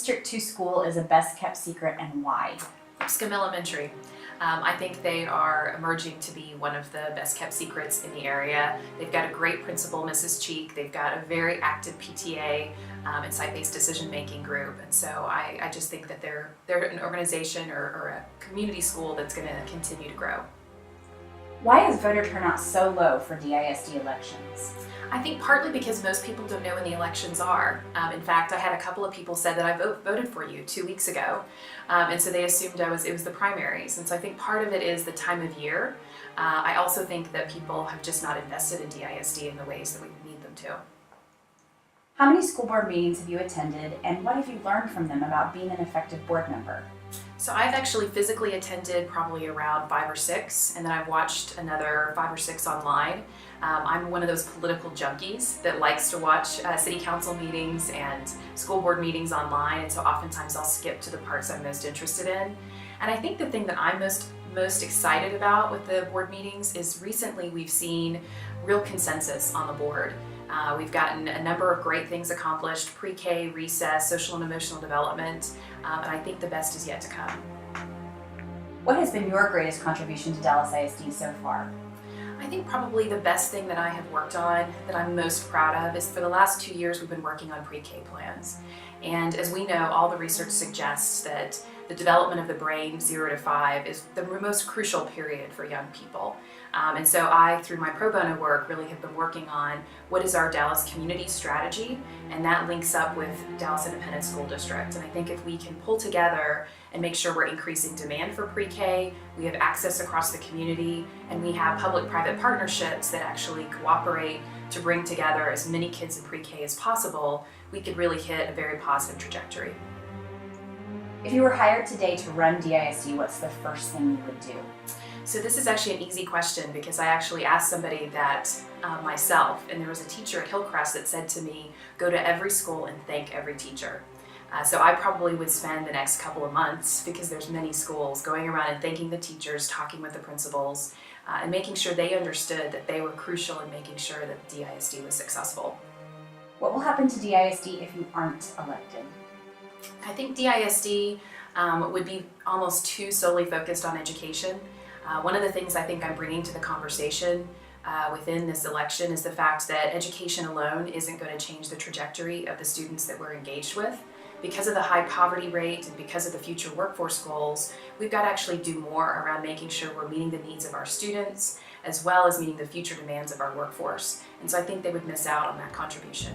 District 2 school is a best kept secret and why? Scum Elementary. I think they are emerging to be one of the best kept secrets in the area. They've got a great principal, Mrs. Cheek. They've got a very active PTA and site-based decision-making group. And so I just think that they're an organization or a community school that's going to continue to grow. Why is voter turnout so low for DISD elections? I think partly because most people don't know when the elections are. In fact, I had a couple of people said that I voted for you 2 weeks ago, and so they assumed it was the primaries. And so I think part of it is the time of year. I also think that people have just not invested in DISD in the ways that we need them to. How many school board meetings have you attended, and what have you learned from them about being an effective board member? So I've actually physically attended probably around 5 or 6, and then I've watched another 5 or 6 online. I'm one of those political junkies that likes to watch city council meetings and school board meetings online, and so oftentimes I'll skip to the parts I'm most interested in. And I think the thing that I'm most excited about with the board meetings is recently we've seen real consensus on the board. We've gotten a number of great things accomplished: pre-K, recess, social and emotional development, and I think the best is yet to come. What has been your greatest contribution to Dallas ISD so far? I think probably the best thing that I have worked on that I'm most proud of is for the last 2 years we've been working on pre-K plans. And as we know, all the research suggests that the development of the brain 0 to 5 is the most crucial period for young people. And so I, through my pro bono work, really have been working on what is our Dallas community strategy, and that links up with Dallas Independent School District. And I think if we can pull together and make sure we're increasing demand for pre-K, we have access across the community, and we have public-private partnerships that actually cooperate to bring together as many kids in pre-K as possible, we could really hit a very positive trajectory. If you were hired today to run DISD, what's the first thing you would do? So this is actually an easy question because I actually asked somebody that myself, and there was a teacher at Hillcrest that said to me, go to every school and thank every teacher. So I probably would spend the next couple of months, because there's many schools, going around and thanking the teachers, talking with the principals, and making sure they understood that they were crucial in making sure that DISD was successful. What will happen to DISD if you aren't elected? I think DISD would be almost too solely focused on education. One of the things I think I'm bringing to the conversation within this election is the fact that education alone isn't going to change the trajectory of the students that we're engaged with. Because of the high poverty rate and because of the future workforce goals, we've got to actually do more around making sure we're meeting the needs of our students as well as meeting the future demands of our workforce. And so I think they would miss out on that contribution.